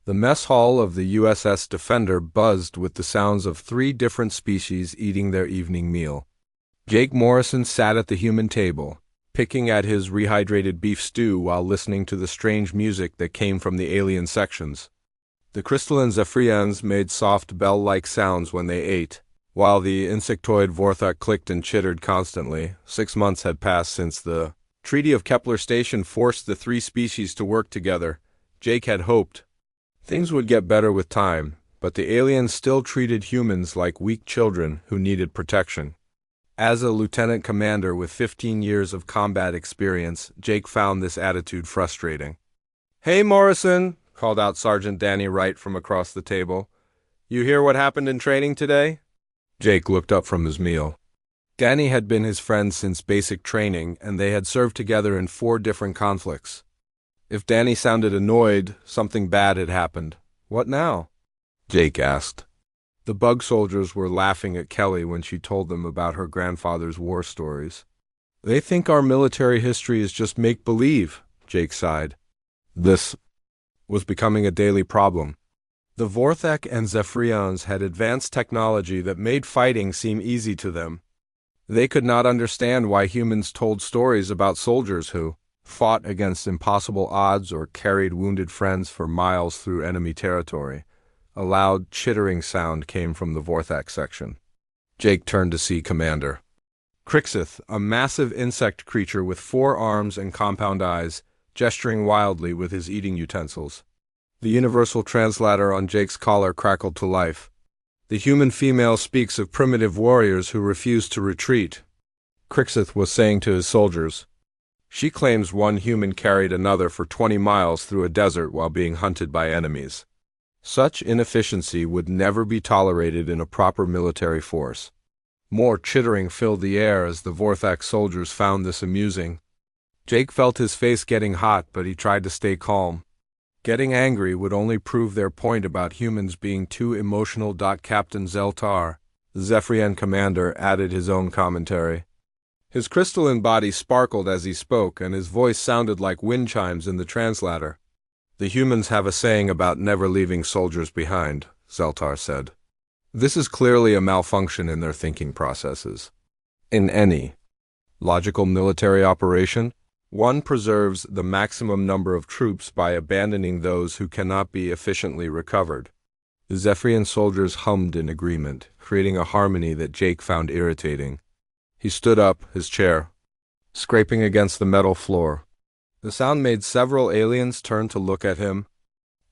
The mess hall of the USS Defender buzzed with the sounds of 3 different species eating their evening meal. Jake Morrison sat at the human table, picking at his rehydrated beef stew while listening to the strange music that came from the alien sections. The crystalline Zephyrians made soft bell-like sounds when they ate, while the insectoid Vorthak clicked and chittered constantly. 6 months had passed since the Treaty of Kepler Station forced the 3 species to work together. Jake had hoped things would get better with time, but the aliens still treated humans like weak children who needed protection. As a lieutenant commander with 15 years of combat experience, Jake found this attitude frustrating. "Hey, Morrison," called out Sergeant Danny Wright from across the table. "You hear what happened in training today?" Jake looked up from his meal. Danny had been his friend since basic training, and they had served together in 4 different conflicts. If Danny sounded annoyed, something bad had happened. "What now?" Jake asked. The bug soldiers were laughing at Kelly when she told them about her grandfather's war stories. "They think our military history is just make-believe," Jake sighed. This was becoming a daily problem. The Vorthak and Zephyrians had advanced technology that made fighting seem easy to them. They could not understand why humans told stories about soldiers who fought against impossible odds or carried wounded friends for miles through enemy territory. A loud, chittering sound came from the Vorthak section. Jake turned to see Commander Crixith, a massive insect creature with 4 arms and compound eyes, gesturing wildly with his eating utensils. The universal translator on Jake's collar crackled to life. "The human female speaks of primitive warriors who refuse to retreat," Crixith was saying to his soldiers. "She claims one human carried another for 20 miles through a desert while being hunted by enemies. Such inefficiency would never be tolerated in a proper military force." More chittering filled the air as the Vorthak soldiers found this amusing. Jake felt his face getting hot, but he tried to stay calm. Getting angry would only prove their point about humans being too emotional. Captain Zeltar, the Zephyrian commander, added his own commentary. His crystalline body sparkled as he spoke, and his voice sounded like wind chimes in the translator. "The humans have a saying about never leaving soldiers behind," Zeltar said. "This is clearly a malfunction in their thinking processes. In any logical military operation, one preserves the maximum number of troops by abandoning those who cannot be efficiently recovered." The Zephyrian soldiers hummed in agreement, creating a harmony that Jake found irritating. He stood up, his chair scraping against the metal floor. The sound made several aliens turn to look at him.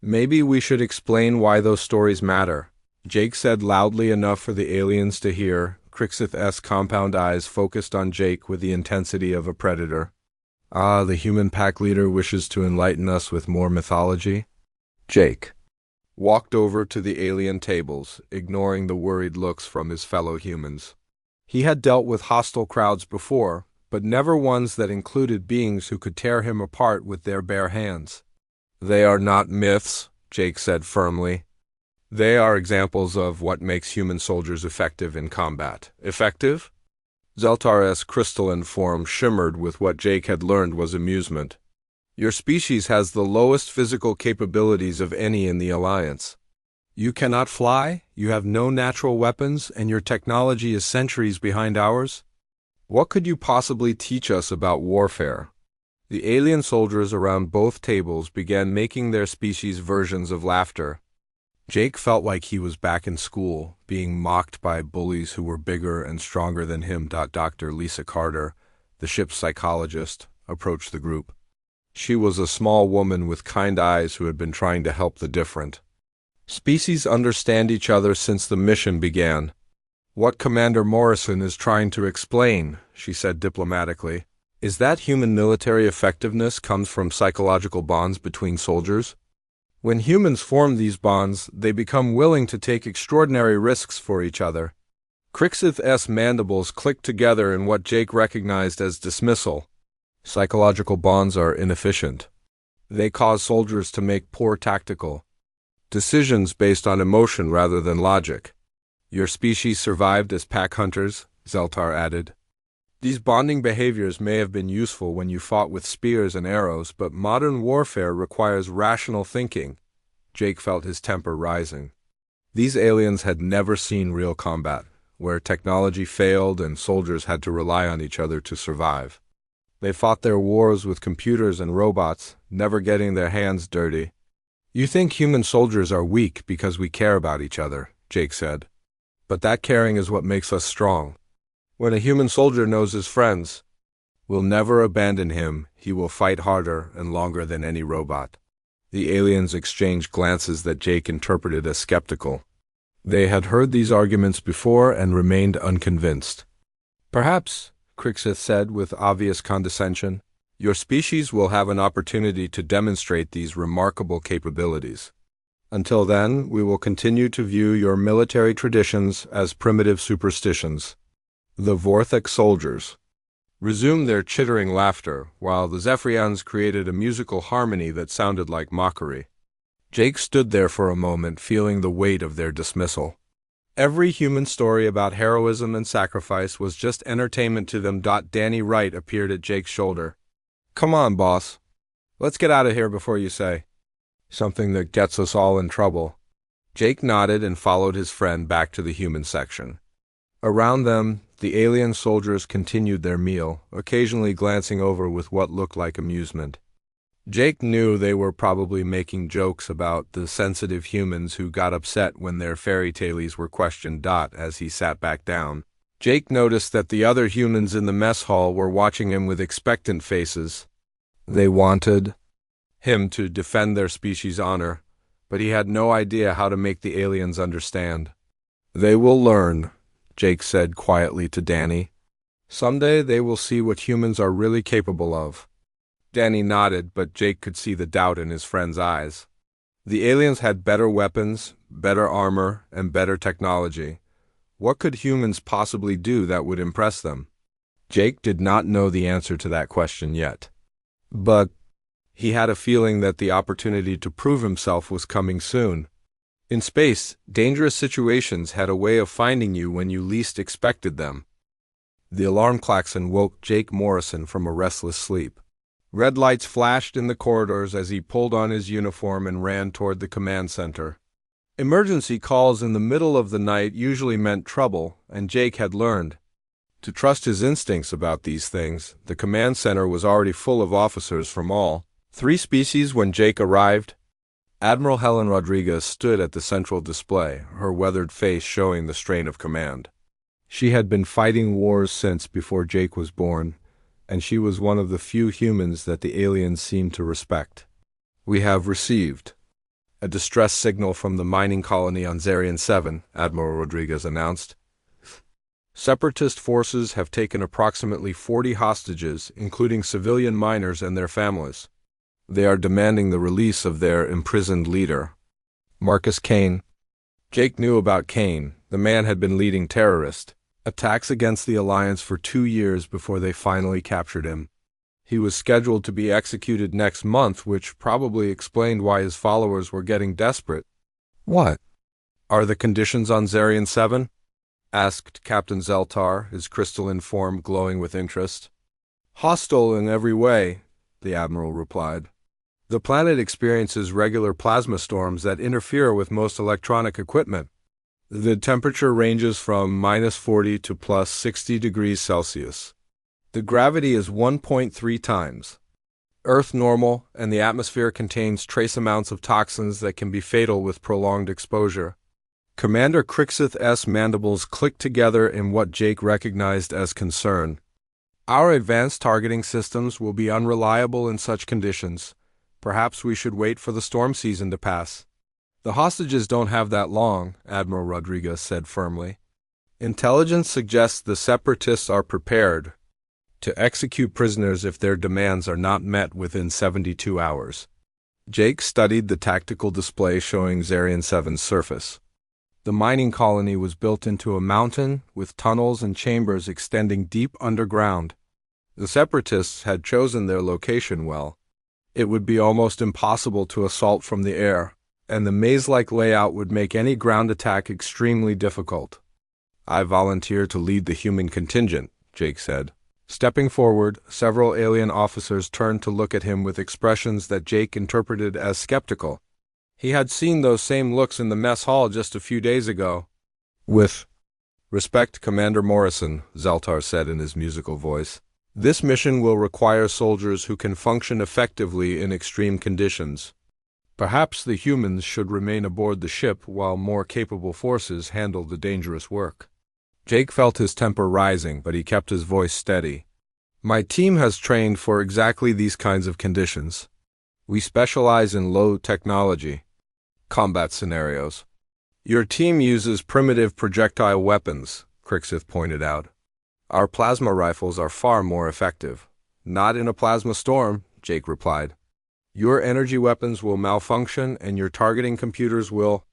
"Maybe we should explain why those stories matter," Jake said loudly enough for the aliens to hear. Crixith's compound eyes focused on Jake with the intensity of a predator. "Ah, the human pack leader wishes to enlighten us with more mythology?" Jake walked over to the alien tables, ignoring the worried looks from his fellow humans. He had dealt with hostile crowds before, but never ones that included beings who could tear him apart with their bare hands. "They are not myths," Jake said firmly. "They are examples of what makes human soldiers effective in combat." "Effective?" Zeltar's crystalline form shimmered with what Jake had learned was amusement. "Your species has the lowest physical capabilities of any in the Alliance. You cannot fly, you have no natural weapons, and your technology is centuries behind ours. What could you possibly teach us about warfare?" The alien soldiers around both tables began making their species versions of laughter. Jake felt like he was back in school, being mocked by bullies who were bigger and stronger than him. Dr. Lisa Carter, the ship's psychologist, approached the group. She was a small woman with kind eyes who had been trying to help the different species understand each other since the mission began. "What Commander Morrison is trying to explain," she said diplomatically, "is that human military effectiveness comes from psychological bonds between soldiers. When humans form these bonds, they become willing to take extraordinary risks for each other." Crixith's mandibles clicked together in what Jake recognized as dismissal. "Psychological bonds are inefficient. They cause soldiers to make poor tactical decisions based on emotion rather than logic." "Your species survived as pack hunters," Zeltar added. "These bonding behaviors may have been useful when you fought with spears and arrows, but modern warfare requires rational thinking." Jake felt his temper rising. These aliens had never seen real combat, where technology failed and soldiers had to rely on each other to survive. They fought their wars with computers and robots, never getting their hands dirty. "You think human soldiers are weak because we care about each other," Jake said. "But that caring is what makes us strong. When a human soldier knows his friends will never abandon him, he will fight harder and longer than any robot." The aliens exchanged glances that Jake interpreted as skeptical. They had heard these arguments before and remained unconvinced. "Perhaps," Crixith said with obvious condescension, "your species will have an opportunity to demonstrate these remarkable capabilities. Until then, we will continue to view your military traditions as primitive superstitions." The Vorthok soldiers resumed their chittering laughter, while the Zephyrians created a musical harmony that sounded like mockery. Jake stood there for a moment, feeling the weight of their dismissal. Every human story about heroism and sacrifice was just entertainment to them. Danny Wright appeared at Jake's shoulder. "Come on, boss. Let's get out of here before you say something that gets us all in trouble." Jake nodded and followed his friend back to the human section. Around them, the alien soldiers continued their meal, occasionally glancing over with what looked like amusement. Jake knew they were probably making jokes about the sensitive humans who got upset when their fairy tales were questioned. As he sat back down, Jake noticed that the other humans in the mess hall were watching him with expectant faces. They wanted him to defend their species' honor, but he had no idea how to make the aliens understand. "They will learn," Jake said quietly to Danny. "Someday they will see what humans are really capable of." Danny nodded, but Jake could see the doubt in his friend's eyes. The aliens had better weapons, better armor, and better technology. What could humans possibly do that would impress them? Jake did not know the answer to that question yet. But he had a feeling that the opportunity to prove himself was coming soon. In space, dangerous situations had a way of finding you when you least expected them. The alarm klaxon woke Jake Morrison from a restless sleep. Red lights flashed in the corridors as he pulled on his uniform and ran toward the command center. Emergency calls in the middle of the night usually meant trouble, and Jake had learned to trust his instincts about these things. The command center was already full of officers from all three species when Jake arrived. Admiral Helen Rodriguez stood at the central display, her weathered face showing the strain of command. She had been fighting wars since before Jake was born, and she was one of the few humans that the aliens seemed to respect. "We have received a distress signal from the mining colony on Zarian 7, Admiral Rodriguez announced. "Separatist forces have taken approximately 40 hostages, including civilian miners and their families. They are demanding the release of their imprisoned leader, Marcus Kane." Jake knew about Kane. The man had been leading terrorist attacks against the Alliance for 2 years before they finally captured him. He was scheduled to be executed next month, which probably explained why his followers were getting desperate. "What are the conditions on Zarian 7? Asked Captain Zeltar, his crystalline form glowing with interest. "Hostile in every way," the Admiral replied. "The planet experiences regular plasma storms that interfere with most electronic equipment. The temperature ranges from -40 to +60 degrees Celsius. The gravity is 1.3 times Earth normal, and the atmosphere contains trace amounts of toxins that can be fatal with prolonged exposure." Commander Crixith's mandibles clicked together in what Jake recognized as concern. "Our advanced targeting systems will be unreliable in such conditions. Perhaps we should wait for the storm season to pass." "The hostages don't have that long," Admiral Rodriguez said firmly. "Intelligence suggests the Separatists are prepared to execute prisoners if their demands are not met within 72 hours. Jake studied the tactical display showing Zarian 7's surface. The mining colony was built into a mountain with tunnels and chambers extending deep underground. The Separatists had chosen their location well. It would be almost impossible to assault from the air, and the maze-like layout would make any ground attack extremely difficult. "I volunteer to lead the human contingent," Jake said. Stepping forward, several alien officers turned to look at him with expressions that Jake interpreted as skeptical. He had seen those same looks in the mess hall just a few days ago. With respect, Commander Morrison, Zaltar said in his musical voice, this mission will require soldiers who can function effectively in extreme conditions. Perhaps the humans should remain aboard the ship while more capable forces handle the dangerous work. Jake felt his temper rising, but he kept his voice steady. My team has trained for exactly these kinds of conditions. We specialize in low technology combat scenarios. Your team uses primitive projectile weapons, Crixith pointed out. Our plasma rifles are far more effective. Not in a plasma storm, Jake replied. Your energy weapons will malfunction and your targeting computers will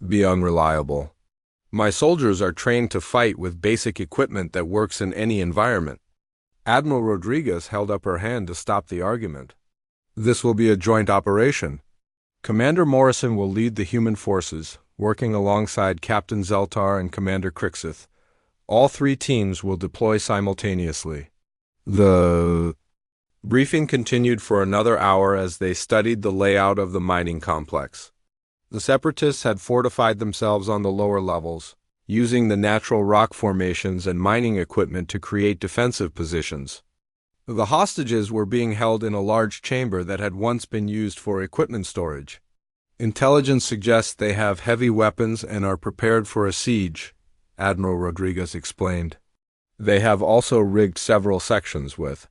be unreliable. My soldiers are trained to fight with basic equipment that works in any environment. Admiral Rodriguez held up her hand to stop the argument. This will be a joint operation. Commander Morrison will lead the human forces, working alongside Captain Zeltar and Commander Crixith. All three teams will deploy simultaneously. The briefing continued for another hour as they studied the layout of the mining complex. The Separatists had fortified themselves on the lower levels, using the natural rock formations and mining equipment to create defensive positions. The hostages were being held in a large chamber that had once been used for equipment storage. Intelligence suggests they have heavy weapons and are prepared for a siege, Admiral Rodriguez explained. They have also rigged several sections with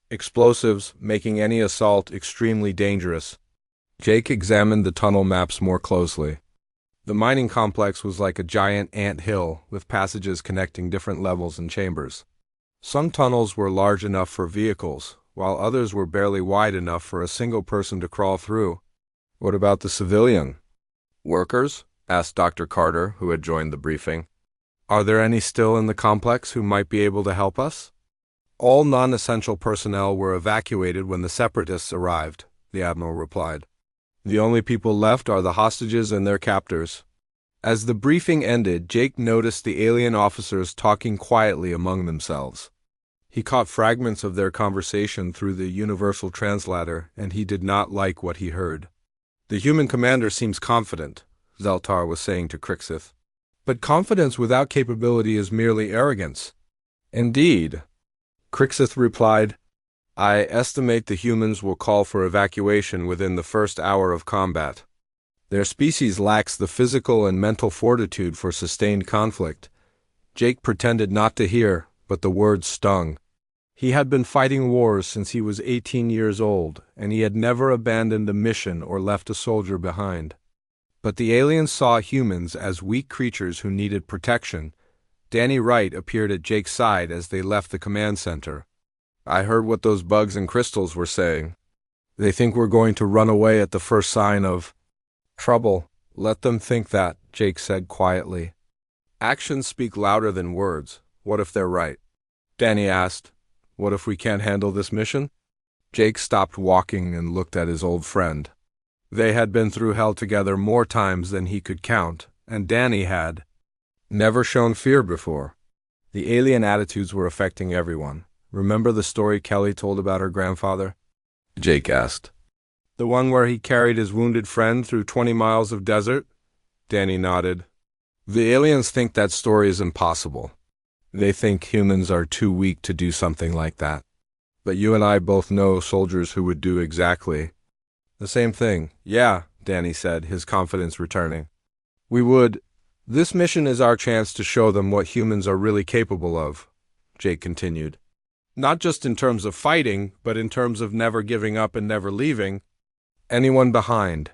explosives, making any assault extremely dangerous. Jake examined the tunnel maps more closely. The mining complex was like a giant ant hill with passages connecting different levels and chambers. Some tunnels were large enough for vehicles, while others were barely wide enough for a single person to crawl through. What about the civilian workers? Asked Dr. Carter, who had joined the briefing. Are there any still in the complex who might be able to help us? All non-essential personnel were evacuated when the Separatists arrived, the Admiral replied. The only people left are the hostages and their captors. As the briefing ended, Jake noticed the alien officers talking quietly among themselves. He caught fragments of their conversation through the universal translator, and he did not like what he heard. The human commander seems confident, Zeltar was saying to Crixith. But confidence without capability is merely arrogance. Indeed, Crixith replied. I estimate the humans will call for evacuation within the first hour of combat. Their species lacks the physical and mental fortitude for sustained conflict. Jake pretended not to hear, but the words stung. He had been fighting wars since he was 18 years old, and he had never abandoned a mission or left a soldier behind. But the aliens saw humans as weak creatures who needed protection. Danny Wright appeared at Jake's side as they left the command center. I heard what those bugs and crystals were saying. They think we're going to run away at the first sign of trouble. Let them think that, Jake said quietly. Actions speak louder than words. What if they're right? Danny asked. What if we can't handle this mission? Jake stopped walking and looked at his old friend. They had been through hell together more times than he could count, and Danny had never shown fear before. The alien attitudes were affecting everyone. Remember the story Kelly told about her grandfather? Jake asked. The one where he carried his wounded friend through 20 miles of desert? Danny nodded. The aliens think that story is impossible. They think humans are too weak to do something like that. But you and I both know soldiers who would do exactly the same thing. Yeah, Danny said, his confidence returning. We would. This mission is our chance to show them what humans are really capable of, Jake continued. Not just in terms of fighting, but in terms of never giving up and never leaving anyone behind.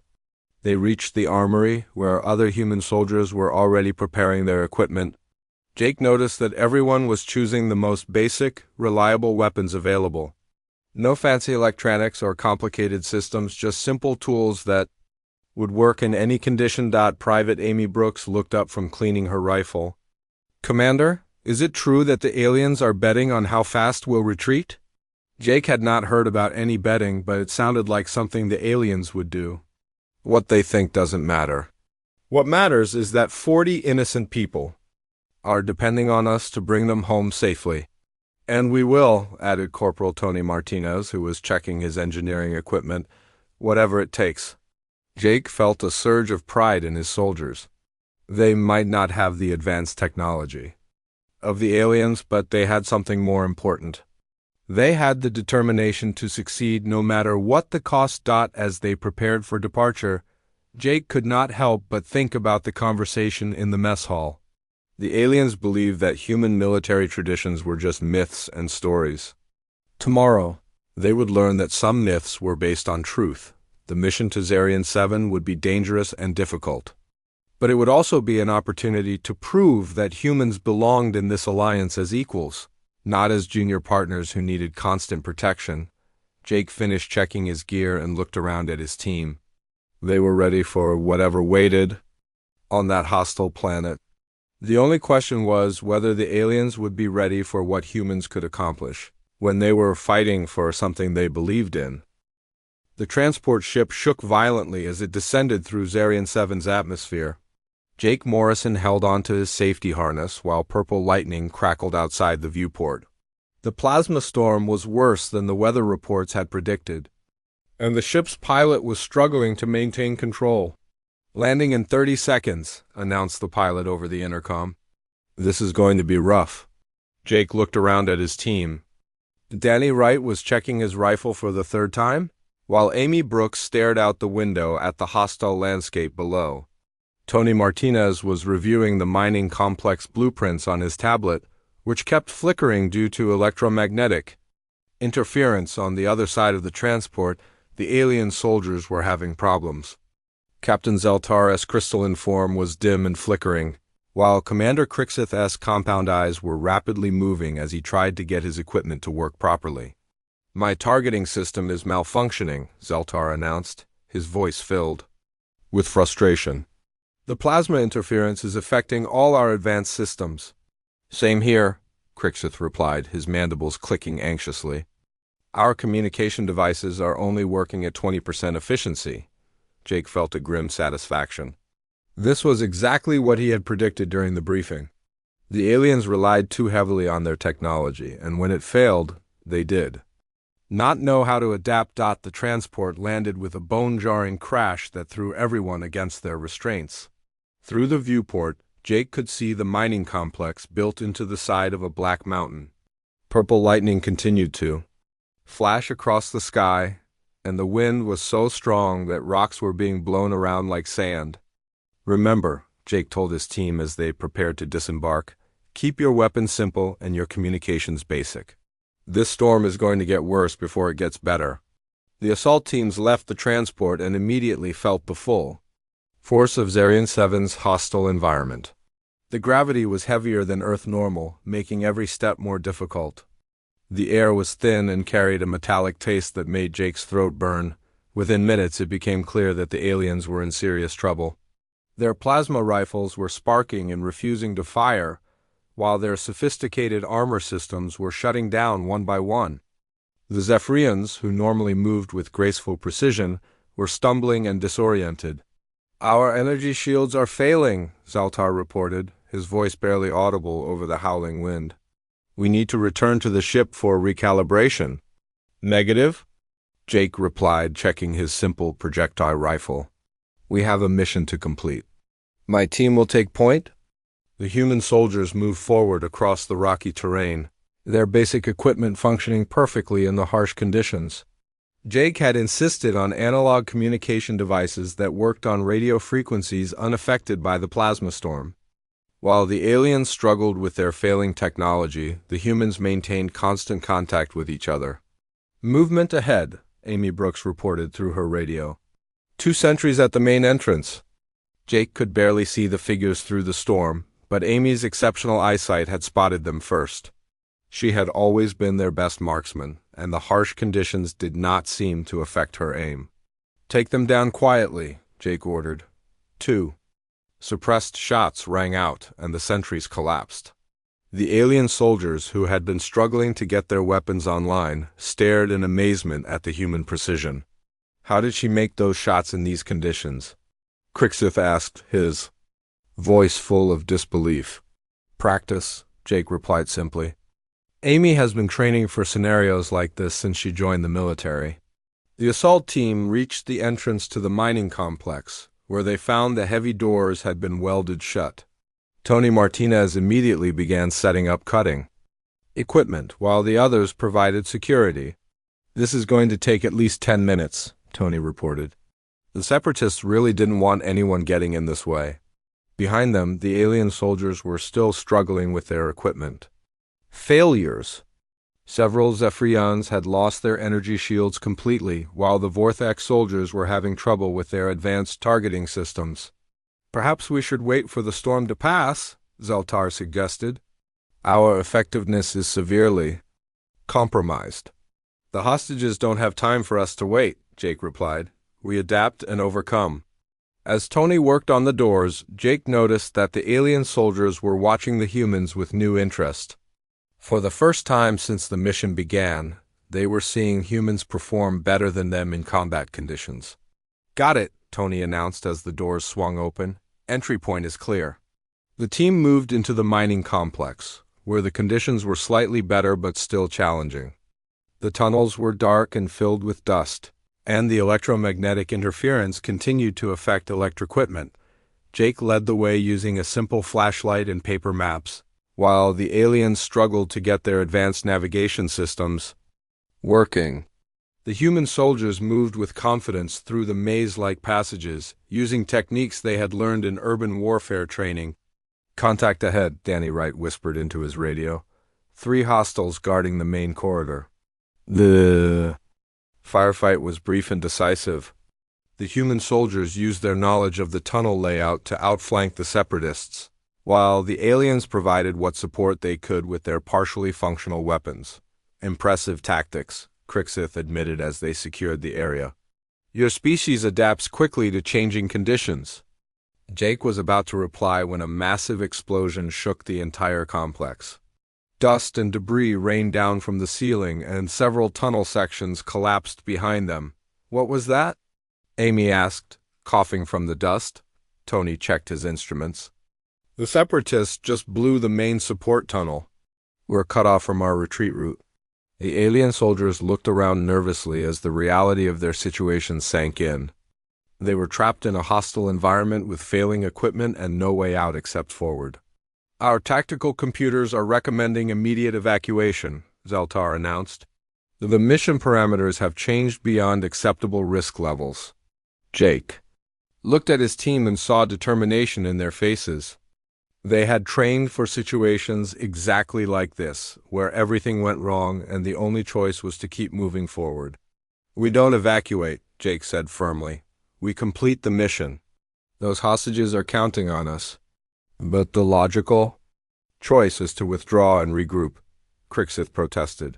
They reached the armory, where other human soldiers were already preparing their equipment. Jake noticed that everyone was choosing the most basic, reliable weapons available. No fancy electronics or complicated systems, just simple tools that would work in any condition. Private Amy Brooks looked up from cleaning her rifle. Commander, is it true that the aliens are betting on how fast we'll retreat? Jake had not heard about any betting, but it sounded like something the aliens would do. What they think doesn't matter. What matters is that 40 innocent people are depending on us to bring them home safely. And we will, added Corporal Tony Martinez, who was checking his engineering equipment, whatever it takes. Jake felt a surge of pride in his soldiers. They might not have the advanced technology of the aliens, but they had something more important. They had the determination to succeed no matter what the cost. As they prepared for departure, Jake could not help but think about the conversation in the mess hall. The aliens believed that human military traditions were just myths and stories. Tomorrow, they would learn that some myths were based on truth. The mission to Zarian 7 would be dangerous and difficult. But it would also be an opportunity to prove that humans belonged in this alliance as equals, not as junior partners who needed constant protection. Jake finished checking his gear and looked around at his team. They were ready for whatever waited on that hostile planet. The only question was whether the aliens would be ready for what humans could accomplish when they were fighting for something they believed in. The transport ship shook violently as it descended through Zarian 7's atmosphere. Jake Morrison held onto his safety harness while purple lightning crackled outside the viewport. The plasma storm was worse than the weather reports had predicted, and the ship's pilot was struggling to maintain control. "Landing in 30 seconds, announced the pilot over the intercom. "This is going to be rough." Jake looked around at his team. Danny Wright was checking his rifle for the third time, while Amy Brooks stared out the window at the hostile landscape below. Tony Martinez was reviewing the mining complex blueprints on his tablet, which kept flickering due to electromagnetic interference. On the other side of the transport, the alien soldiers were having problems. Captain Zeltar's crystalline form was dim and flickering, while Commander Crixith's compound eyes were rapidly moving as he tried to get his equipment to work properly. "My targeting system is malfunctioning," Zeltar announced, his voice filled with frustration. "The plasma interference is affecting all our advanced systems." "Same here," Crixith replied, his mandibles clicking anxiously. "Our communication devices are only working at 20% efficiency." Jake felt a grim satisfaction. This was exactly what he had predicted during the briefing. The aliens relied too heavily on their technology, and when it failed, they did not know how to adapt. The transport landed with a bone-jarring crash that threw everyone against their restraints. Through the viewport, Jake could see the mining complex built into the side of a black mountain. Purple lightning continued to flash across the sky, and the wind was so strong that rocks were being blown around like sand. "Remember," Jake told his team as they prepared to disembark, "keep your weapons simple and your communications basic. This storm is going to get worse before it gets better." The assault teams left the transport and immediately felt the full force of Zarian 7's hostile environment. The gravity was heavier than Earth normal, making every step more difficult. The air was thin and carried a metallic taste that made Jake's throat burn. Within minutes, it became clear that the aliens were in serious trouble. Their plasma rifles were sparking and refusing to fire, while their sophisticated armor systems were shutting down one by one. The Zephyrians, who normally moved with graceful precision, were stumbling and disoriented. "Our energy shields are failing," Zaltar reported, his voice barely audible over the howling wind. "We need to return to the ship for recalibration." "Negative," Jake replied, checking his simple projectile rifle. "We have a mission to complete." "My team will take point." The human soldiers moved forward across the rocky terrain, their basic equipment functioning perfectly in the harsh conditions. Jake had insisted on analog communication devices that worked on radio frequencies unaffected by the plasma storm. While the aliens struggled with their failing technology, the humans maintained constant contact with each other. "Movement ahead," Amy Brooks reported through her radio. "2 sentries at the main entrance." Jake could barely see the figures through the storm, but Amy's exceptional eyesight had spotted them first. She had always been their best marksman, and the harsh conditions did not seem to affect her aim. "Take them down quietly," Jake ordered. 2. Suppressed shots rang out, and the sentries collapsed. The alien soldiers, who had been struggling to get their weapons online, stared in amazement at the human precision. "How did she make those shots in these conditions?" Crixith asked, his voice full of disbelief. "Practice," Jake replied simply. "Amy has been training for scenarios like this since she joined the military." The assault team reached the entrance to the mining complex, where they found the heavy doors had been welded shut. Tony Martinez immediately began setting up cutting equipment, while the others provided security. "This is going to take at least 10 minutes, Tony reported. The Separatists really didn't want anyone getting in this way. Behind them, the alien soldiers were still struggling with their equipment. Failures. Several Zephyrians had lost their energy shields completely, while the Vortex soldiers were having trouble with their advanced targeting systems. "Perhaps we should wait for the storm to pass," Zeltar suggested. "Our effectiveness is severely compromised." "The hostages don't have time for us to wait," Jake replied. "We adapt and overcome." As Tony worked on the doors, Jake noticed that the alien soldiers were watching the humans with new interest. For the first time since the mission began, they were seeing humans perform better than them in combat conditions. "Got it," Tony announced as the doors swung open. "Entry point is clear." The team moved into the mining complex, where the conditions were slightly better but still challenging. The tunnels were dark and filled with dust, and the electromagnetic interference continued to affect equipment. Jake led the way using a simple flashlight and paper maps, while the aliens struggled to get their advanced navigation systems working. The human soldiers moved with confidence through the maze-like passages, using techniques they had learned in urban warfare training. "Contact ahead," Danny Wright whispered into his radio. 3 hostiles guarding the main corridor. The firefight was brief and decisive. The human soldiers used their knowledge of the tunnel layout to outflank the Separatists, while the aliens provided what support they could with their partially functional weapons. "Impressive tactics," Crixith admitted as they secured the area. "Your species adapts quickly to changing conditions." Jake was about to reply when a massive explosion shook the entire complex. Dust and debris rained down from the ceiling, and several tunnel sections collapsed behind them. "What was that?" Amy asked, coughing from the dust. Tony checked his instruments. "The Separatists just blew the main support tunnel. We're cut off from our retreat route." The alien soldiers looked around nervously as the reality of their situation sank in. They were trapped in a hostile environment with failing equipment and no way out except forward. "Our tactical computers are recommending immediate evacuation," Zeltar announced. "The mission parameters have changed beyond acceptable risk levels." Jake looked at his team and saw determination in their faces. They had trained for situations exactly like this, where everything went wrong and the only choice was to keep moving forward. "We don't evacuate," Jake said firmly. "We complete the mission. Those hostages are counting on us." "But the logical choice is to withdraw and regroup," Crixith protested.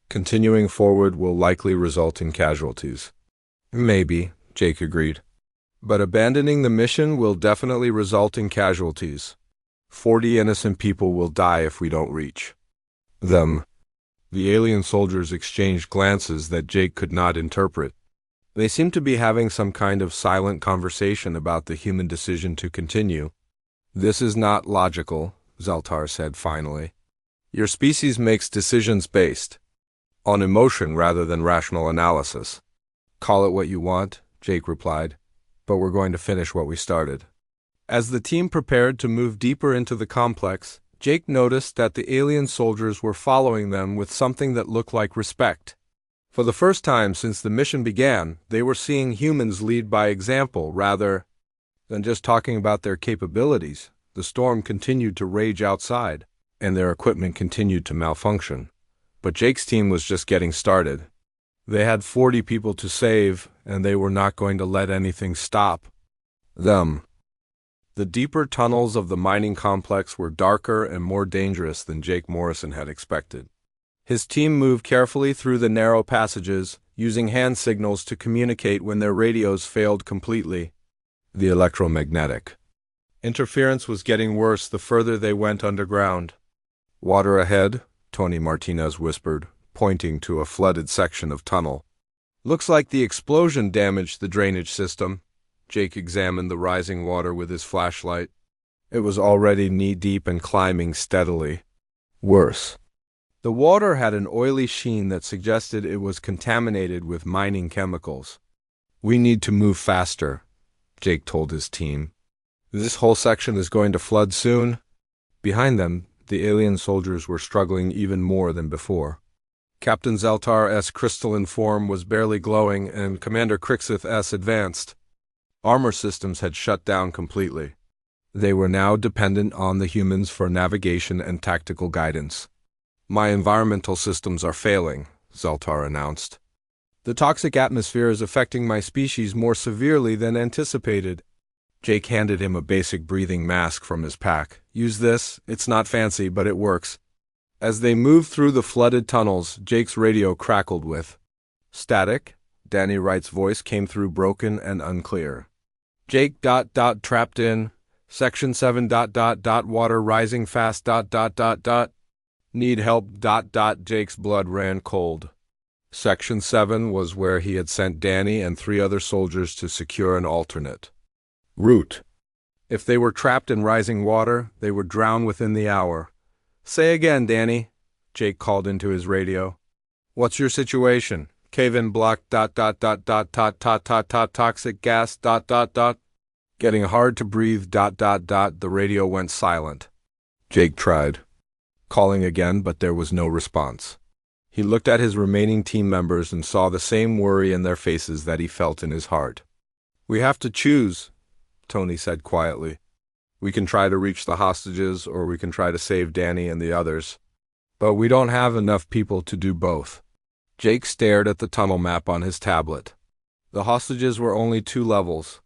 "Continuing forward will likely result in casualties." "Maybe," Jake agreed. "But abandoning the mission will definitely result in casualties. 40 innocent people will die if we don't reach them." The alien soldiers exchanged glances that Jake could not interpret. They seemed to be having some kind of silent conversation about the human decision to continue. "This is not logical," Zeltar said finally. "Your species makes decisions based on emotion rather than rational analysis." "Call it what you want," Jake replied, "but we're going to finish what we started." As the team prepared to move deeper into the complex, Jake noticed that the alien soldiers were following them with something that looked like respect. For the first time since the mission began, they were seeing humans lead by example rather than just talking about their capabilities. The storm continued to rage outside, and their equipment continued to malfunction. But Jake's team was just getting started. They had 40 people to save, and they were not going to let anything stop them. The deeper tunnels of the mining complex were darker and more dangerous than Jake Morrison had expected. His team moved carefully through the narrow passages, using hand signals to communicate when their radios failed completely. The electromagnetic interference was getting worse the further they went underground. "Water ahead," Tony Martinez whispered, pointing to a flooded section of tunnel. "Looks like the explosion damaged the drainage system." Jake examined the rising water with his flashlight. It was already knee-deep and climbing steadily. "Worse," The water had an oily sheen that suggested it was contaminated with mining chemicals. "We need to move faster," Jake told his team. "This whole section is going to flood soon." Behind them, the alien soldiers were struggling even more than before. Captain Zeltar's crystalline form was barely glowing, and Commander Crixith's advanced armor systems had shut down completely. They were now dependent on the humans for navigation and tactical guidance. "My environmental systems are failing," Zeltar announced. "The toxic atmosphere is affecting my species more severely than anticipated." Jake handed him a basic breathing mask from his pack. "Use this. It's not fancy, but it works." As they moved through the flooded tunnels, Jake's radio crackled with static. Danny Wright's voice came through broken and unclear. "Jake, trapped in Section 7, water rising fast, need help, Jake's blood ran cold. Section 7 was where he had sent Danny and 3 other soldiers to secure an alternate route. If they were trapped in rising water, they would drown within the hour. "Say again, Danny," Jake called into his radio. "What's your situation? Cave-in block, toxic gas, Getting hard to breathe, The radio went silent. Jake tried calling again, but there was no response. He looked at his remaining team members and saw the same worry in their faces that he felt in his heart. "We have to choose," Tony said quietly. "We can try to reach the hostages, or we can try to save Danny and the others. But we don't have enough people to do both." Jake stared at the tunnel map on his tablet. The hostages were only 2 levels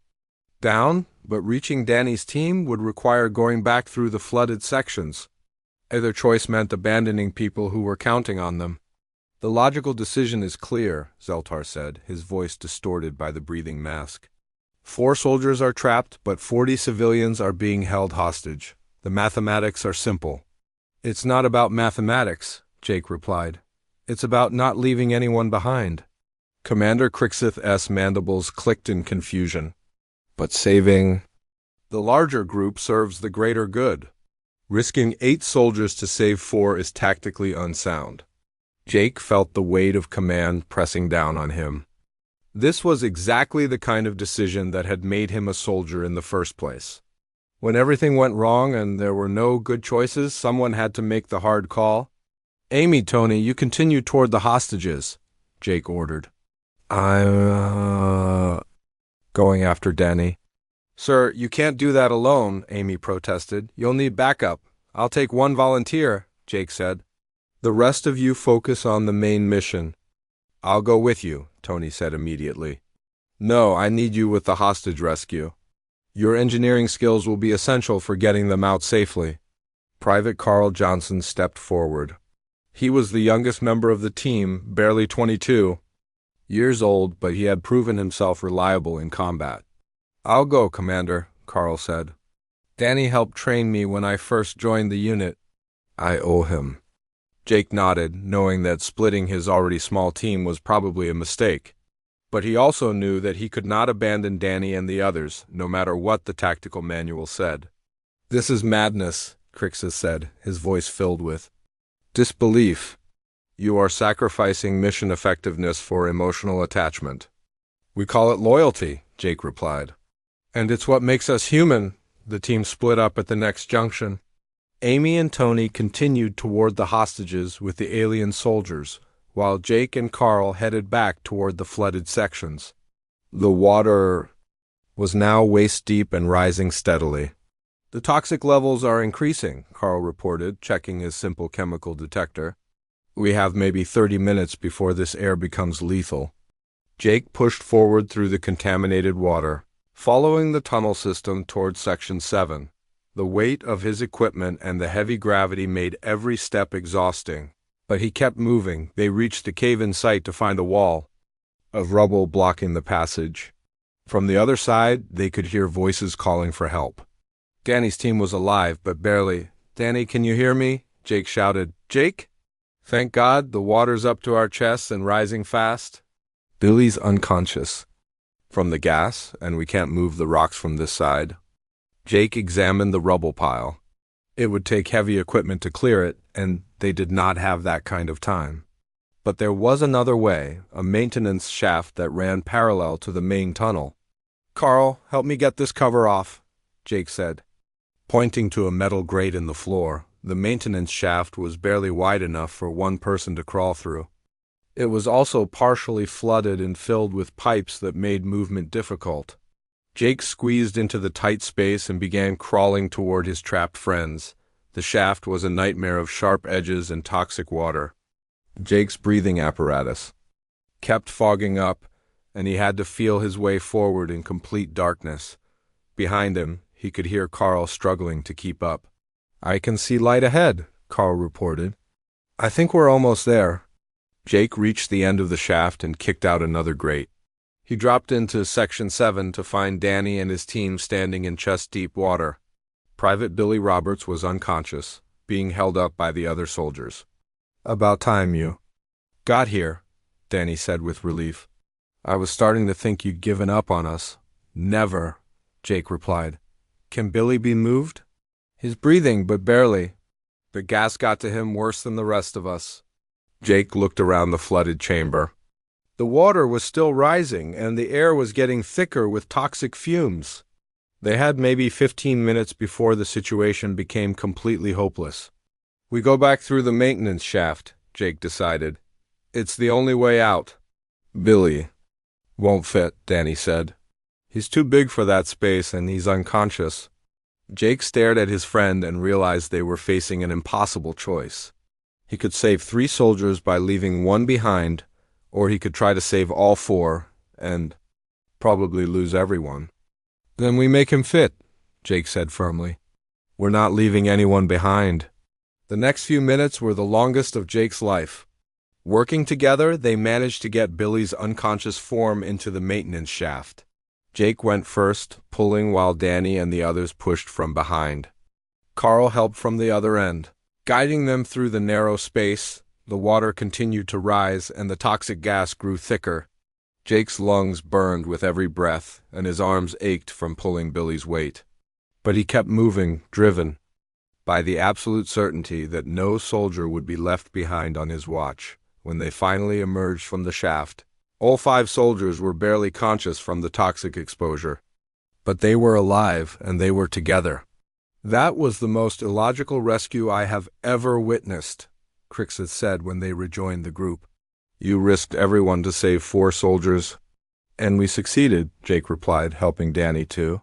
down, but reaching Danny's team would require going back through the flooded sections. Either choice meant abandoning people who were counting on them. "The logical decision is clear," Zeltar said, his voice distorted by the breathing mask. 4 soldiers are trapped, but 40 civilians are being held hostage. The mathematics are simple." "It's not about mathematics," Jake replied. "It's about not leaving anyone behind." Commander Crixith's mandibles clicked in confusion. "But saving the larger group serves the greater good. Risking 8 soldiers to save 4 is tactically unsound." Jake felt the weight of command pressing down on him. This was exactly the kind of decision that had made him a soldier in the first place. When everything went wrong and there were no good choices, someone had to make the hard call. "Amy, Tony, you continue toward the hostages," Jake ordered. "I'm going after Danny." "Sir, you can't do that alone," Amy protested. "You'll need backup." "I'll take 1 volunteer," Jake said. "The rest of you focus on the main mission." "I'll go with you," Tony said immediately. "No, I need you with the hostage rescue. Your engineering skills will be essential for getting them out safely." Private Carl Johnson stepped forward. He was the youngest member of the team, barely 22 years old, but he had proven himself reliable in combat. "I'll go, Commander," Carl said. "Danny helped train me when I first joined the unit. I owe him." Jake nodded, knowing that splitting his already small team was probably a mistake. But he also knew that he could not abandon Danny and the others, no matter what the tactical manual said. "This is madness," Crixus said, his voice filled with disbelief. "You are sacrificing mission effectiveness for emotional attachment." "We call it loyalty," Jake replied. "And it's what makes us human." The team split up at the next junction. Amy and Tony continued toward the hostages with the alien soldiers, while Jake and Carl headed back toward the flooded sections. The water was now waist-deep and rising steadily. "The toxic levels are increasing," Carl reported, checking his simple chemical detector. "We have maybe 30 minutes before this air becomes lethal." Jake pushed forward through the contaminated water, following the tunnel system toward Section 7. The weight of his equipment and the heavy gravity made every step exhausting. But he kept moving. They reached the cave-in site to find a wall of rubble blocking the passage. From the other side, they could hear voices calling for help. Danny's team was alive, but barely. "Danny, can you hear me?" Jake shouted. "Jake? Thank God, the water's up to our chests and rising fast." "Billy's unconscious from the gas, and we can't move the rocks from this side." Jake examined the rubble pile. It would take heavy equipment to clear it, and They did not have that kind of time. But there was another way, a maintenance shaft that ran parallel to the main tunnel. "Carl, help me get this cover off," Jake said. Pointing to a metal grate in the floor, the maintenance shaft was barely wide enough for one person to crawl through. It was also partially flooded and filled with pipes that made movement difficult. Jake squeezed into the tight space and began crawling toward his trapped friends. The shaft was a nightmare of sharp edges and toxic water. Jake's breathing apparatus kept fogging up, and he had to feel his way forward in complete darkness. Behind him, he could hear Carl struggling to keep up. "I can see light ahead," Carl reported. "I think we're almost there." Jake reached the end of the shaft and kicked out another grate. He dropped into Section 7 to find Danny and his team standing in chest-deep water. Private Billy Roberts was unconscious, being held up by the other soldiers. "About time you got here," Danny said with relief. "I was starting to think you'd given up on us." "Never," Jake replied. "Can Billy be moved?" "He's breathing, but barely. The gas got to him worse than the rest of us." Jake looked around the flooded chamber. The water was still rising, and the air was getting thicker with toxic fumes. They had maybe 15 minutes before the situation became completely hopeless. "We go back through the maintenance shaft," Jake decided. "It's the only way out." "Billy won't fit," Danny said. "He's too big for that space, and he's unconscious." Jake stared at his friend and realized they were facing an impossible choice. He could save 3 soldiers by leaving one behind, or he could try to save all 4, and probably lose everyone. "Then we make him fit," Jake said firmly. "We're not leaving anyone behind." The next few minutes were the longest of Jake's life. Working together, they managed to get Billy's unconscious form into the maintenance shaft. Jake went first, pulling while Danny and the others pushed from behind. Carl helped from the other end. Guiding them through the narrow space, the water continued to rise and the toxic gas grew thicker. Jake's lungs burned with every breath, and his arms ached from pulling Billy's weight. But he kept moving, driven by the absolute certainty that no soldier would be left behind on his watch. When they finally emerged from the shaft, all 5 soldiers were barely conscious from the toxic exposure. But they were alive, and they were together. "That was the most illogical rescue I have ever witnessed," Crixus said when they rejoined the group. "You risked everyone to save 4 soldiers." "And we succeeded," Jake replied, helping Danny too.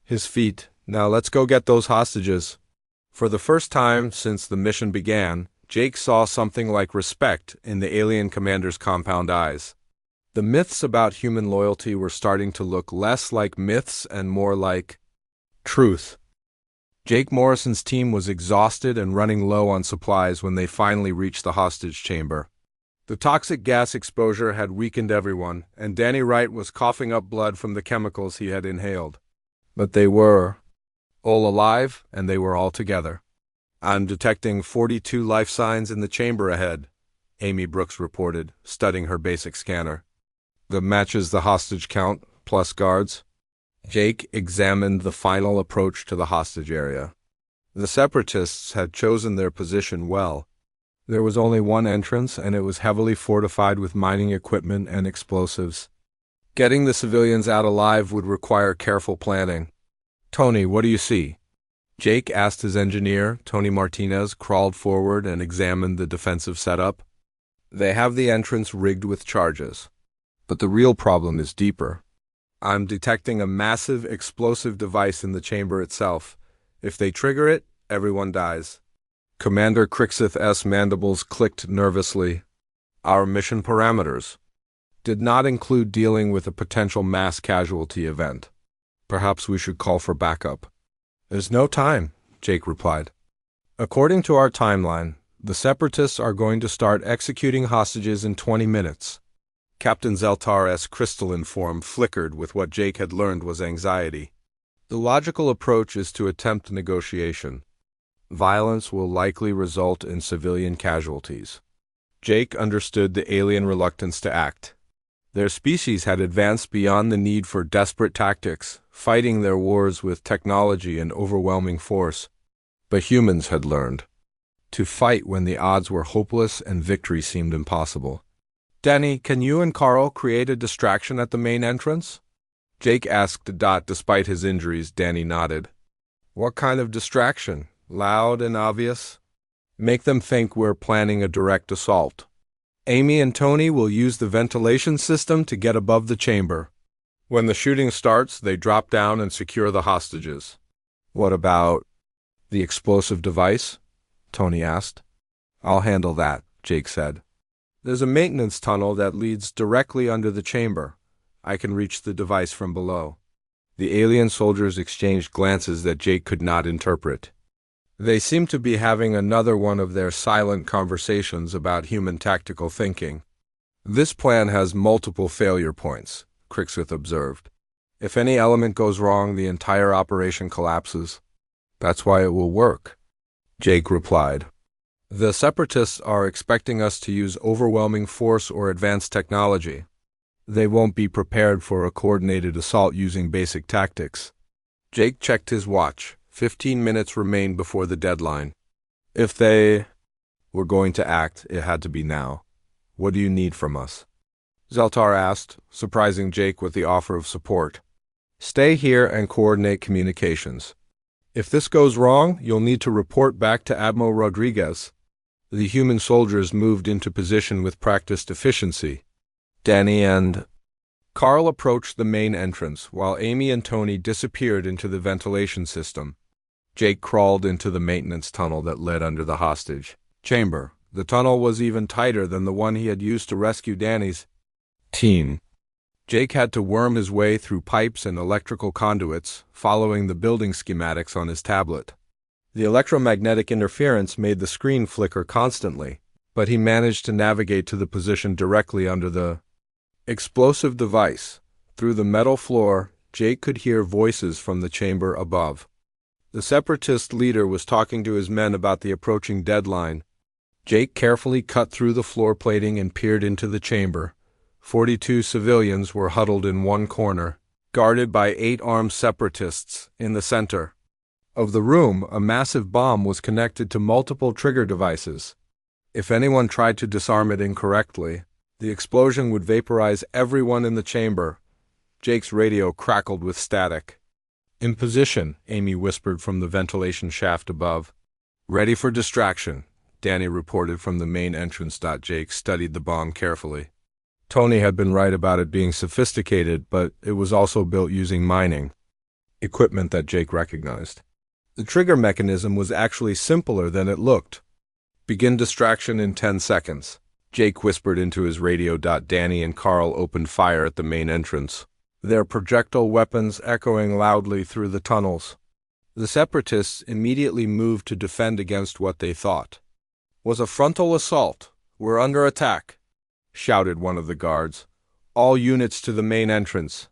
His feet. "Now let's go get those hostages." For the first time since the mission began, Jake saw something like respect in the alien commander's compound eyes. The myths about human loyalty were starting to look less like myths and more like truth. Jake Morrison's team was exhausted and running low on supplies when they finally reached the hostage chamber. The toxic gas exposure had weakened everyone, and Danny Wright was coughing up blood from the chemicals he had inhaled. But they were all alive, and they were all together. "I'm detecting 42 life signs in the chamber ahead," Amy Brooks reported, studying her basic scanner. "That matches the hostage count, plus guards." Jake examined the final approach to the hostage area. The Separatists had chosen their position well. There was only one entrance, and it was heavily fortified with mining equipment and explosives. Getting the civilians out alive would require careful planning. "Tony, what do you see?" Jake asked his engineer. Tony Martinez crawled forward and examined the defensive setup. "They have the entrance rigged with charges. But the real problem is deeper. I'm detecting a massive explosive device in the chamber itself. If they trigger it, everyone dies." Commander Crixus S. Mandibles clicked nervously. "Our mission parameters did not include dealing with a potential mass casualty event. Perhaps we should call for backup." "There's no time," Jake replied. "According to our timeline, the Separatists are going to start executing hostages in 20 minutes. Captain Zeltar S. crystalline form flickered with what Jake had learned was anxiety. "The logical approach is to attempt negotiation. Violence will likely result in civilian casualties." Jake understood the alien reluctance to act. Their species had advanced beyond the need for desperate tactics, fighting their wars with technology and overwhelming force. But humans had learned. to fight when the odds were hopeless and victory seemed impossible. "Danny, can you and Carl create a distraction at the main entrance?" Jake asked Dot. Despite his injuries, Danny nodded. "What kind of distraction? Loud and obvious?" "Make them think we're planning a direct assault. Amy and Tony will use the ventilation system to get above the chamber. When the shooting starts, they drop down and secure the hostages." "What about the explosive device?" Tony asked. "I'll handle that," Jake said. "There's a maintenance tunnel that leads directly under the chamber. I can reach the device from below." The alien soldiers exchanged glances that Jake could not interpret. They seemed to be having another one of their silent conversations about human tactical thinking. "This plan has multiple failure points," Crixith observed. "If any element goes wrong, the entire operation collapses." "That's why it will work," Jake replied. "The Separatists are expecting us to use overwhelming force or advanced technology. They won't be prepared for a coordinated assault using basic tactics." Jake checked his watch. 15 minutes remained before the deadline. "If they were going to act, it had to be now. What do you need from us?" Zeltar asked, surprising Jake with the offer of support. "Stay here and coordinate communications. If this goes wrong, you'll need to report back to Admiral Rodriguez." The human soldiers moved into position with practiced efficiency. Danny and Carl approached the main entrance, while Amy and Tony disappeared into the ventilation system. Jake crawled into the maintenance tunnel that led under the hostage chamber. The tunnel was even tighter than the one he had used to rescue Danny's team. Jake had to worm his way through pipes and electrical conduits, following the building schematics on his tablet. The electromagnetic interference made the screen flicker constantly, but he managed to navigate to the position directly under the explosive device. Through the metal floor, Jake could hear voices from the chamber above. The Separatist leader was talking to his men about the approaching deadline. Jake carefully cut through the floor plating and peered into the chamber. 42 civilians were huddled in one corner, guarded by 8 armed Separatists in the center of the room. A massive bomb was connected to multiple trigger devices. If anyone tried to disarm it incorrectly, the explosion would vaporize everyone in the chamber. Jake's radio crackled with static. "In position," Amy whispered from the ventilation shaft above. "Ready for distraction," Danny reported from the main entrance. Jake studied the bomb carefully. Tony had been right about it being sophisticated, but it was also built using mining equipment that Jake recognized. The trigger mechanism was actually simpler than it looked. "Begin distraction in 10 seconds. Jake whispered into his radio. Danny and Carl opened fire at the main entrance, their projectile weapons echoing loudly through the tunnels. The Separatists immediately moved to defend against what they thought was a frontal assault. "We're under attack," shouted one of the guards. "All units to the main entrance."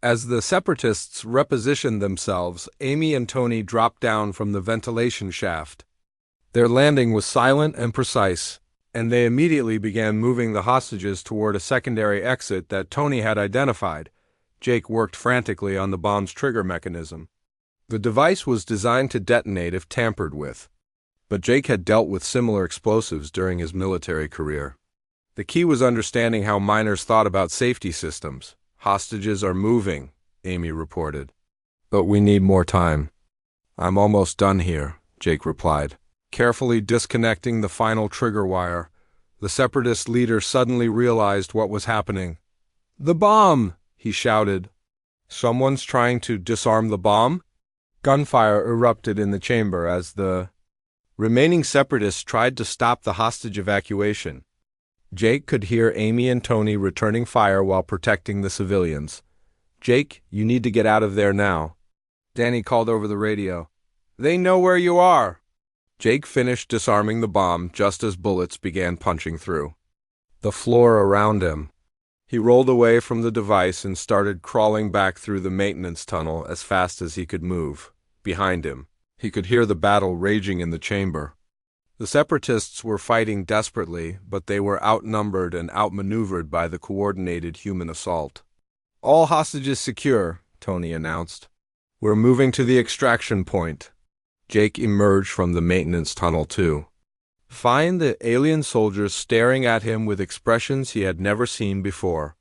As the Separatists repositioned themselves, Amy and Tony dropped down from the ventilation shaft. Their landing was silent and precise, and they immediately began moving the hostages toward a secondary exit that Tony had identified. Jake worked frantically on the bomb's trigger mechanism. The device was designed to detonate if tampered with, but Jake had dealt with similar explosives during his military career. The key was understanding how miners thought about safety systems. "Hostages are moving," Amy reported. "But we need more time." "I'm almost done here," Jake replied, carefully disconnecting the final trigger wire. The Separatist leader suddenly realized what was happening. "The bomb!" he shouted. "Someone's trying to disarm the bomb?" Gunfire erupted in the chamber as the remaining Separatists tried to stop the hostage evacuation. Jake could hear Amy and Tony returning fire while protecting the civilians. "Jake, you need to get out of there now," Danny called over the radio. "They know where you are." Jake finished disarming the bomb just as bullets began punching through the floor around him. He rolled away from the device and started crawling back through the maintenance tunnel as fast as he could move. Behind him, he could hear the battle raging in the chamber. The Separatists were fighting desperately, but they were outnumbered and outmaneuvered by the coordinated human assault. "All hostages secure," Tony announced. "We're moving to the extraction point." Jake emerged from the maintenance tunnel too. find the alien soldiers staring at him with expressions he had never seen before.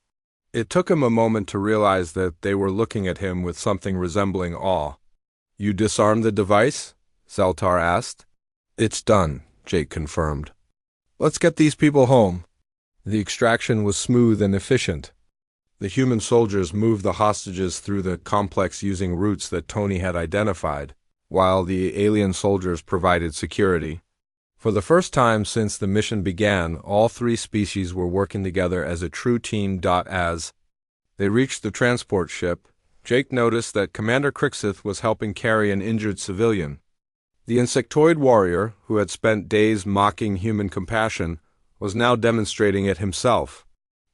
It took him a moment to realize that they were looking at him with something resembling awe. "You disarmed the device?" Zeltar asked. "It's done," Jake confirmed. "Let's get these people home." The extraction was smooth and efficient. The human soldiers moved the hostages through the complex using routes that Tony had identified, while the alien soldiers provided security. For the first time since the mission began, all three species were working together as a true team. As they reached the transport ship, Jake noticed that Commander Crixith was helping carry an injured civilian. The insectoid warrior, who had spent days mocking human compassion, was now demonstrating it himself.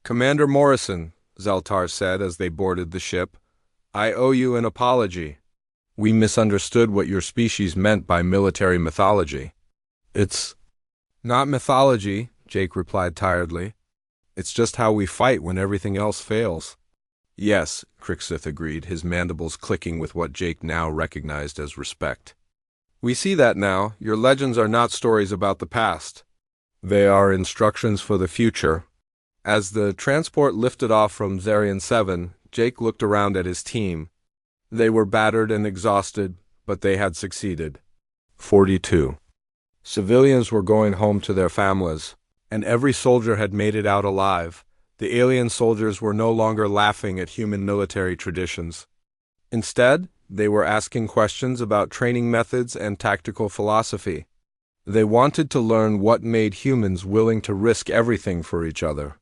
"Commander Morrison," Zeltar said as they boarded the ship, "I owe you an apology. We misunderstood what your species meant by military mythology." "It's not mythology," Jake replied tiredly. "It's just how we fight when everything else fails." "Yes," Crixith agreed, his mandibles clicking with what Jake now recognized as respect. "We see that now. Your legends are not stories about the past. They are instructions for the future." As the transport lifted off from Zarian 7, Jake looked around at his team. They were battered and exhausted, but they had succeeded. 42. Civilians were going home to their families, and every soldier had made it out alive. The alien soldiers were no longer laughing at human military traditions. Instead, they were asking questions about training methods and tactical philosophy. They wanted to learn what made humans willing to risk everything for each other.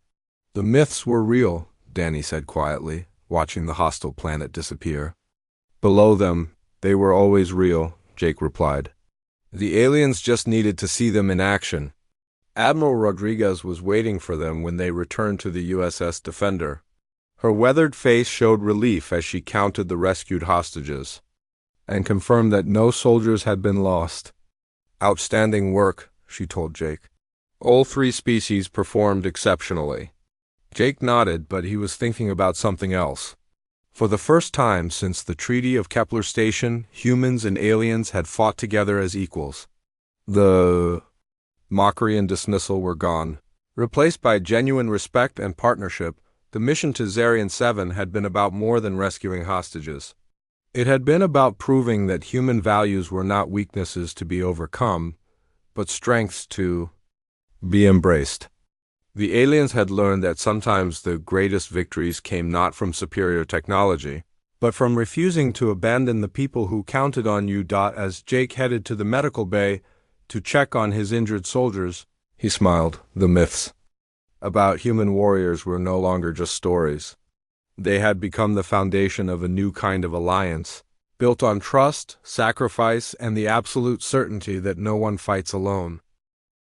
"The myths were real," Danny said quietly, watching the hostile planet disappear. "Below them, they were always real," Jake replied. "The aliens just needed to see them in action." Admiral Rodriguez was waiting for them when they returned to the USS Defender. Her weathered face showed relief as she counted the rescued hostages, and confirmed that no soldiers had been lost. "Outstanding work," she told Jake. "All three species performed exceptionally." Jake nodded, but he was thinking about something else. For the first time since the Treaty of Kepler Station, humans and aliens had fought together as equals. The mockery and dismissal were gone. Replaced by genuine respect and partnership, the mission to Zarian 7 had been about more than rescuing hostages. It had been about proving that human values were not weaknesses to be overcome, but strengths to be embraced. The aliens had learned that sometimes the greatest victories came not from superior technology, but from refusing to abandon the people who counted on you. As Jake headed to the medical bay to check on his injured soldiers, he smiled. The myths about human warriors were no longer just stories. They had become the foundation of a new kind of alliance, built on trust, sacrifice, and the absolute certainty that no one fights alone.